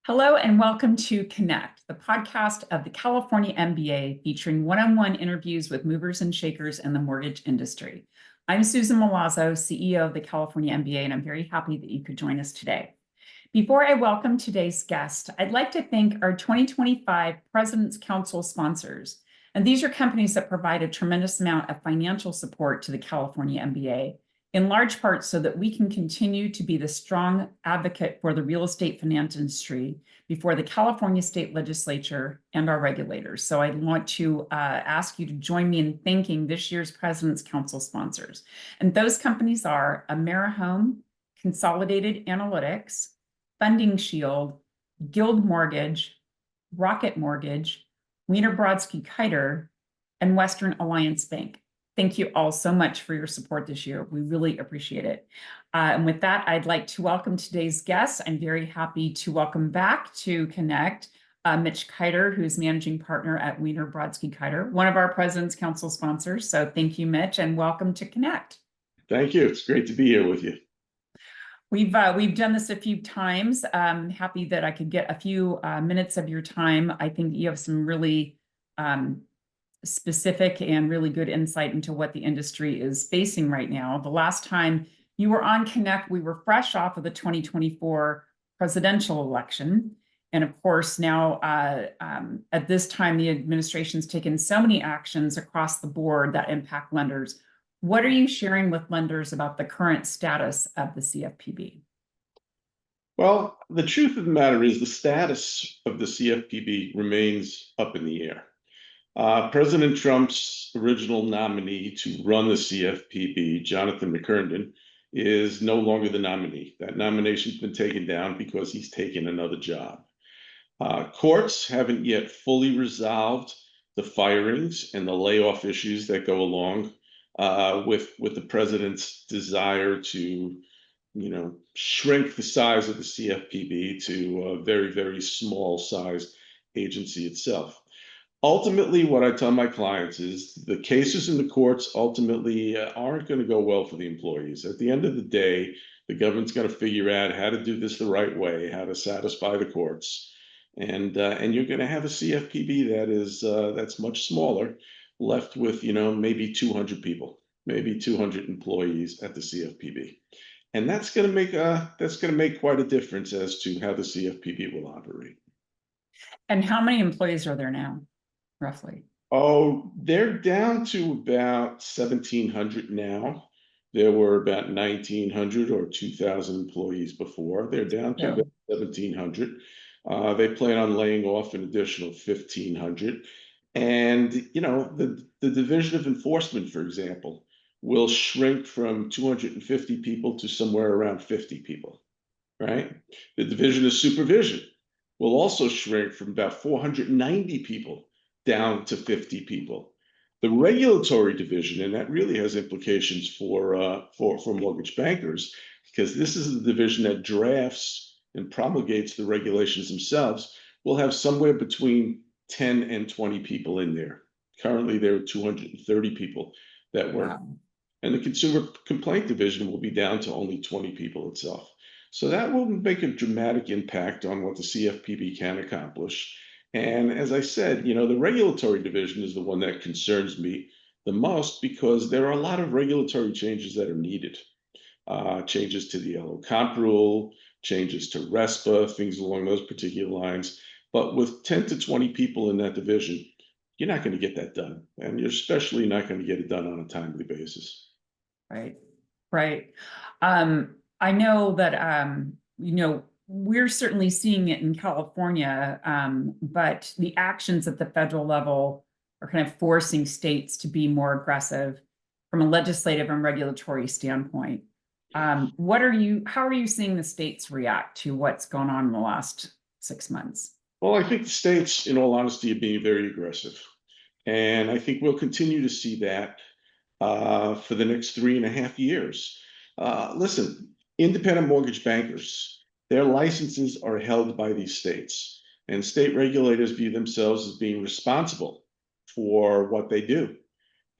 Hello and welcome to Connect, the podcast of the California MBA featuring one-on-one interviews with movers and shakers in the mortgage industry. I'm Susan Milazzo, CEO of the California MBA, and I'm very happy that you could join us today. Before I welcome today's guest, I'd like to thank our 2025 President's Council sponsors. And these are companies that provide a tremendous amount of financial support to the California MBA, in large part so that we can continue to be the strong advocate for the real estate finance industry before the California State Legislature and our regulators. So I want to ask you to join me in thanking this year's President's Council sponsors. And those companies are AmeriHome, Consolidated Analytics, Funding Shield, Guild Mortgage, Rocket Mortgage, Weiner Brodsky Kider, and Western Alliance Bank. Thank you all so much for your support this year. We really appreciate it. And with that, I'd like to welcome today's guest. I'm very happy to welcome back to Connect Mitch Kider, who's managing partner at Weiner Brodsky Kider, one of our President's Council sponsors. So thank you, Mitch, and welcome to Connect. Thank you. It's great to be here with you. We've done this a few times. I'm happy that I could get a few minutes of your time. I think you have some really specific and really good insight into what the industry is facing right now. The last time you were on Connect, we were fresh off of the 2024 presidential election. And of course, now at this time, the administration's taken so many actions across the board that impact lenders. What are you sharing with lenders about the current status of the CFPB? Well, the truth of the matter is the status of the CFPB remains up in the air. President Trump's original nominee to run the CFPB, Jonathan McKernan, is no longer the nominee. That nomination's been taken down because he's taken another job. Courts haven't yet fully resolved the firings and the layoff issues that go along with the president's desire to, shrink the size of the CFPB to a very, very small size agency itself. Ultimately, what I tell my clients is the cases in the courts ultimately aren't going to go well for the employees. At the end of the day, the government's going to figure out how to do this the right way, how to satisfy the courts, and you're going to have a CFPB that is that's much smaller, left with maybe 200 people, maybe 200 employees at the CFPB, and that's going to make quite a difference as to how the CFPB will operate. And how many employees are there now, roughly? Oh, they're down to about 1,700 now. There were about 1,900 or 2,000 employees before. They're down to about 1,700. They plan on laying off an additional 1,500. And, the Division of Enforcement, for example, will shrink from 250 people to somewhere around 50 people, right? The Division of Supervision will also shrink from about 490 people down to 50 people. The regulatory division, and that really has implications for mortgage bankers, because this is the division that drafts and promulgates the regulations themselves, will have somewhere between 10 and 20 people in there. Currently, there are 230 people that work. Wow. And the consumer complaint division will be down to only 20 people itself. So that will make a dramatic impact on what the CFPB can accomplish. And as I said, the regulatory division is the one that concerns me the most because there are a lot of regulatory changes that are needed. Changes to the LO comp rule, changes to RESPA, things along those particular lines. But with 10 to 20 people in that division, you're not going to get that done. And you're especially not going to get it done on a timely basis. Right, right. I know that, we're certainly seeing it in California, but the actions at the federal level are kind of forcing states to be more aggressive from a legislative and regulatory standpoint. How are you seeing the states react to what's gone on in the last 6 months? Well, I think the states, in all honesty, are being very aggressive. And I think we'll continue to see that for the next 3.5 years. Listen, independent mortgage bankers, their licenses are held by these states, and state regulators view themselves as being responsible for what they do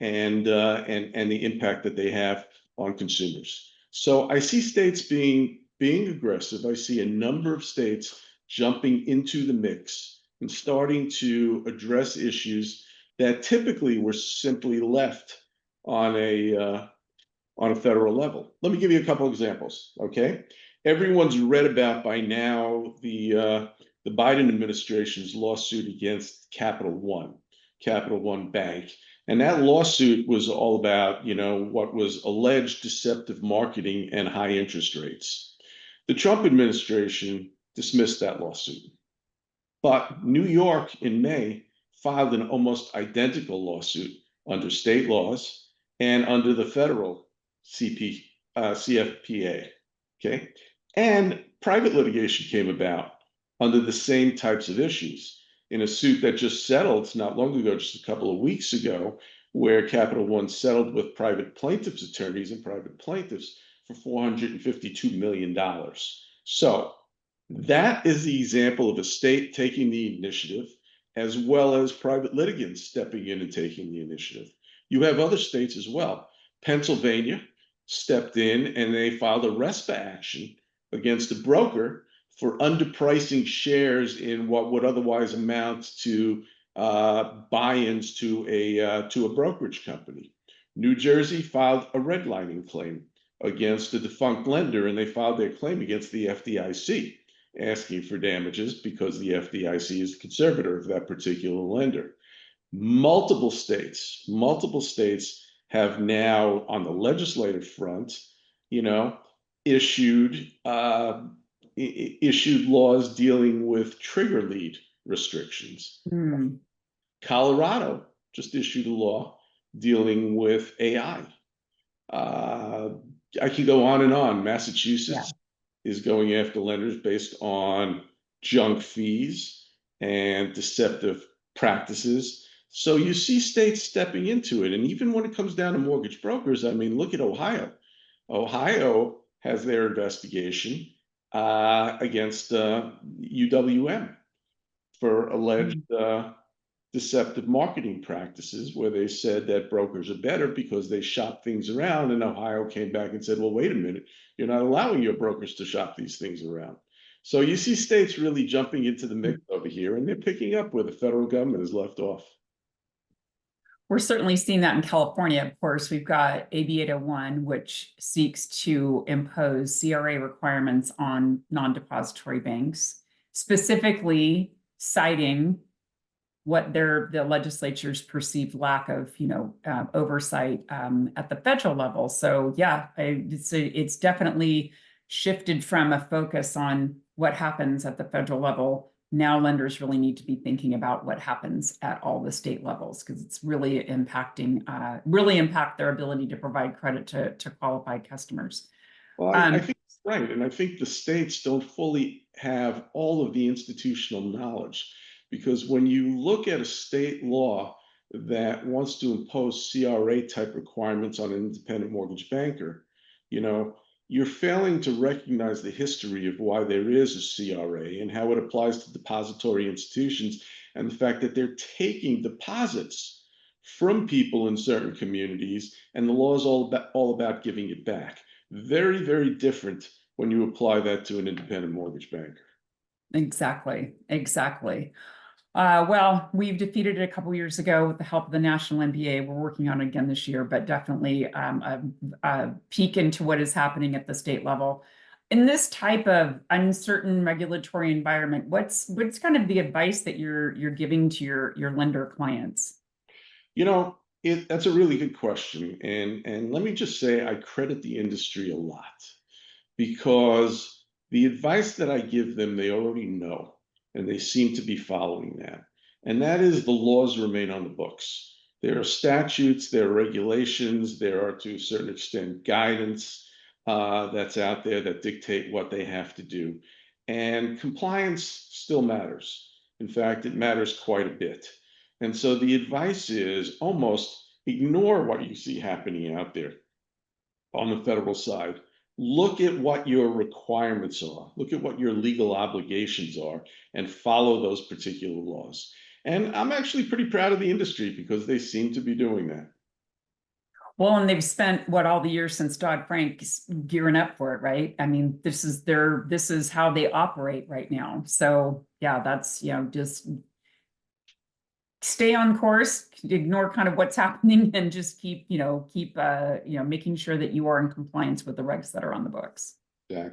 and the impact that they have on consumers. So I see states being aggressive. I see a number of states jumping into the mix and starting to address issues that typically were simply left on a federal level. Let me give you a couple examples, okay? Everyone's read about by now the Biden administration's lawsuit against Capital One Bank. And that lawsuit was all about, what was alleged deceptive marketing and high interest rates. The Trump administration dismissed that lawsuit. But New York in May filed an almost identical lawsuit under state laws and under the federal CFPA. Okay. And private litigation came about under the same types of issues in a suit that just settled not long ago, just a couple of weeks ago, where Capital One settled with private plaintiffs' attorneys and private plaintiffs for $452 million. So that is the example of a state taking the initiative, as well as private litigants stepping in and taking the initiative. You have other states as well. Pennsylvania stepped in and they filed a RESPA action against a broker for underpricing shares in what would otherwise amount to buy-ins to a brokerage company. New Jersey filed a redlining claim against a defunct lender, and they filed their claim against the FDIC, asking for damages because the FDIC is the conservator of that particular lender. Multiple states have now, on the legislative front, issued laws dealing with trigger lead restrictions. Colorado just issued a law dealing with AI. I can go on and on. Massachusetts is going after lenders based on junk fees and deceptive practices. So you see states stepping into it. And even when it comes down to mortgage brokers, I mean, look at Ohio. Ohio has their investigation against UWM for alleged deceptive marketing practices, where they said that brokers are better because they shop things around. And Ohio came back and said, well, wait a minute, you're not allowing your brokers to shop these things around. So you see states really jumping into the mix over here, and they're picking up where the federal government is left off. We're certainly seeing that in California. Of course, we've got AB 801, which seeks to impose CRA requirements on non-depository banks, specifically citing what the legislature's perceived lack of, oversight at the federal level. So yeah, it's definitely shifted from a focus on what happens at the federal level. Now lenders really need to be thinking about what happens at all the state levels, because it's really impact their ability to provide credit to qualified customers. Well, I think that's right. And I think the states don't fully have all of the institutional knowledge, because when you look at a state law that wants to impose CRA type requirements on an independent mortgage banker, you're failing to recognize the history of why there is a CRA and how it applies to depository institutions, and the fact that they're taking deposits from people in certain communities, and the law is all about giving it back. Very, very different when you apply that to an independent mortgage banker. Exactly. Well, we've defeated it a couple years ago with the help of the National MBA. We're working on it again this year, but definitely a peek into what is happening at the state level. In this type of uncertain regulatory environment, what's kind of the advice that you're giving to your lender clients? That's a really good question. And let me just say, I credit the industry a lot, because the advice that I give them, they already know. And they seem to be following that. And that is, the laws remain on the books. There are statutes, there are regulations, there are, to a certain extent, guidance that's out there that dictate what they have to do. And compliance still matters. In fact, it matters quite a bit. And so the advice is almost ignore what you see happening out there on the federal side. Look at what your requirements are. Look at what your legal obligations are, and follow those particular laws. And I'm actually pretty proud of the industry, because they seem to be doing that. Well, and they've spent what all the years since Dodd-Frank gearing up for it, right? I mean, this is how they operate right now. So yeah, that's, just stay on course, ignore kind of what's happening and just keep making sure that you are in compliance with the regs that are on the books. Yeah.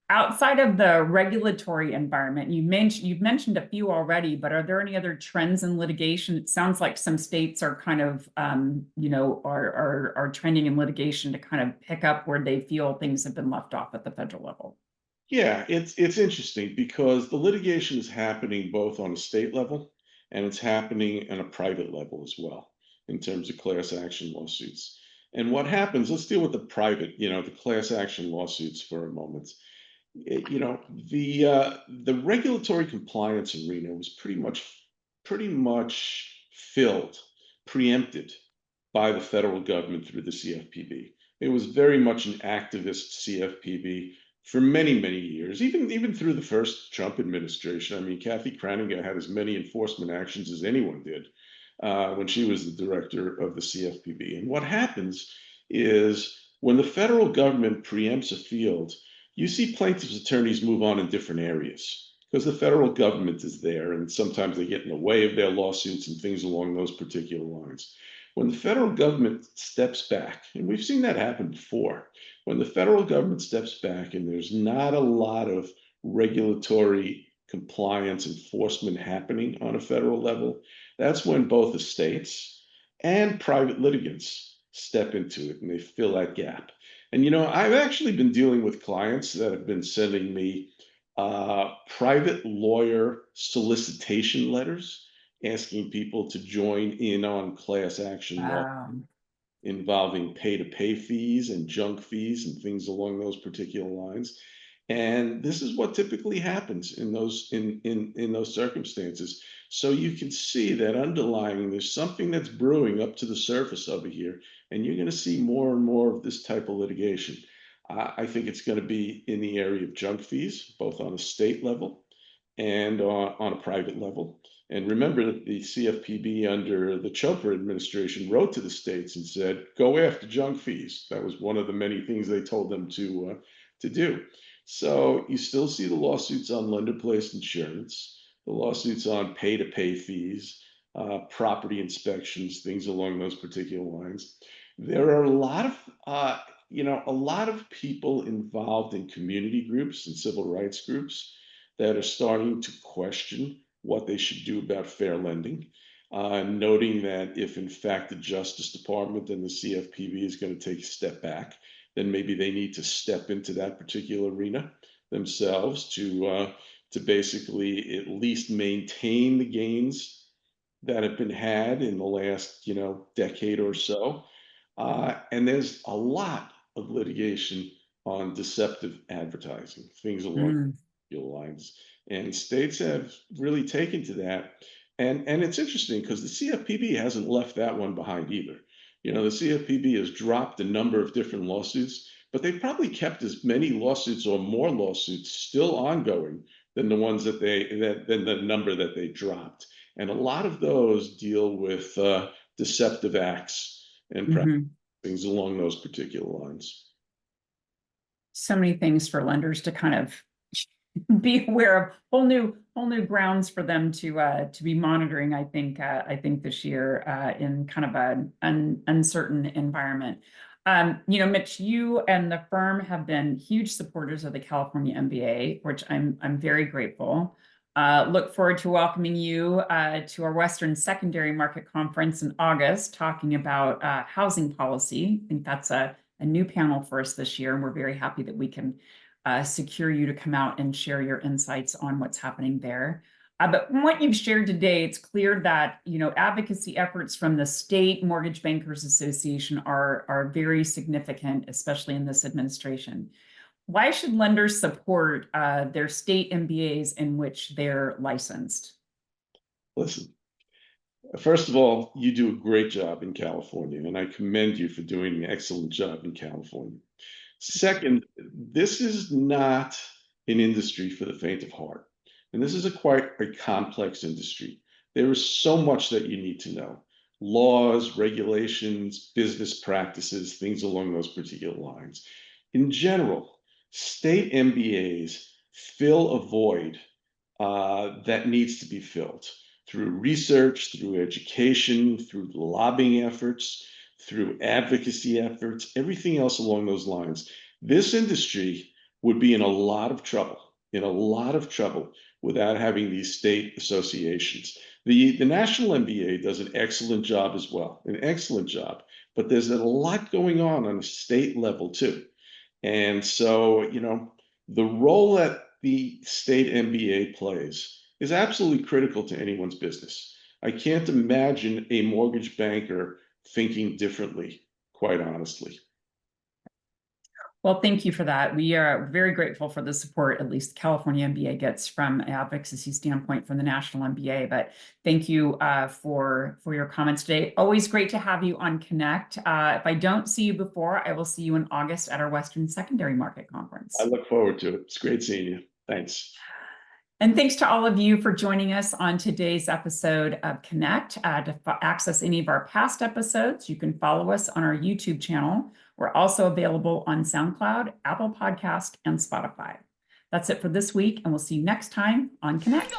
Outside of the regulatory environment, you've mentioned a few already, but are there any other trends in litigation? It sounds like some states are kind of, are trending in litigation to kind of pick up where they feel things have been left off at the federal level. Yeah, it's interesting because the litigation is happening both on a state level and it's happening on a private level as well in terms of class action lawsuits. And what happens, let's deal with the private, the class action lawsuits for a moment. The regulatory compliance arena was pretty much filled, preempted by the federal government through the CFPB. It was very much an activist CFPB for many, many years, even through the first Trump administration. I mean, Kathy Kraninger had as many enforcement actions as anyone did when she was the director of the CFPB. And what happens is when the federal government preempts a field, you see plaintiffs' attorneys move on in different areas because the federal government is there, and sometimes they get in the way of their lawsuits and things along those particular lines. When the federal government steps back, and we've seen that happen before, when the federal government steps back and there's not a lot of regulatory compliance enforcement happening on a federal level, that's when both the states and private litigants step into it and they fill that gap. And I've actually been dealing with clients that have been sending me private lawyer solicitation letters asking people to join in on class action law Um, involving pay-to-pay fees and junk fees and things along those particular lines. And this is what typically happens in those circumstances. So you can see that underlying there's something that's brewing up to the surface over here, and you're going to see more and more of this type of litigation. I think it's going to be in the area of junk fees, both on a state level and on a private level. And remember that the CFPB under the Chopra administration wrote to the states and said, go after junk fees. That was one of the many things they told them to do. So you still see the lawsuits on lender-placed insurance, the lawsuits on pay-to-pay fees, property inspections, things along those particular lines. There are a lot of people involved in community groups and civil rights groups that are starting to question what they should do about fair lending, noting that if in fact the Justice Department and the CFPB is going to take a step back, then maybe they need to step into that particular arena themselves to basically at least maintain the gains that have been had in the last decade or so. And there's a lot of litigation on deceptive advertising, things along mm, lines. And states have really taken to that. And it's interesting because the CFPB hasn't left that one behind either. The CFPB has dropped a number of different lawsuits, but they've probably kept as many lawsuits or more lawsuits still ongoing than the ones than the number that they dropped. And a lot of those deal with deceptive acts and mhm. things along those particular lines. So many things for lenders to kind of be aware of, whole new grounds for them to be monitoring. I think this year in kind of an uncertain environment. Mitch, you and the firm have been huge supporters of the California MBA, which I'm very grateful. Look forward to welcoming you to our Western Secondary Market Conference in August, talking about housing policy. I think that's a new panel for us this year, and we're very happy that we can secure you to come out and share your insights on what's happening there. But from what you've shared today, it's clear that advocacy efforts from the State Mortgage Bankers Association are very significant, especially in this administration. Why should lenders support their state MBAs in which they're licensed? Listen, first of all, you do a great job in California, and I commend you for doing an excellent job in California. Second, this is not an industry for the faint of heart. And this is quite a complex industry. There is so much that you need to know. laws, regulations, business practices, things along those particular lines. In general, state MBAs fill a void that needs to be filled through research, through education, through lobbying efforts, through advocacy efforts, everything else along those lines. This industry would be in a lot of trouble, without having these state associations. The National MBA does an excellent job as well, an excellent job, but there's a lot going on a state level too. And so, the role that the state MBA plays is absolutely critical to anyone's business. I can't imagine a mortgage banker thinking differently, quite honestly. Well, thank you for that. We are very grateful for the support, at least California MBA gets from an advocacy standpoint from the National MBA. But thank you for your comments today. Always great to have you on Connect. If I don't see you before, I will see you in August at our Western Secondary Market Conference. I look forward to it. It's great seeing you. Thanks. And thanks to all of you for joining us on today's episode of Connect. To access any of our past episodes, you can follow us on our YouTube channel. We're also available on SoundCloud, Apple Podcast, and Spotify. That's it for this week, and we'll see you next time on Connect.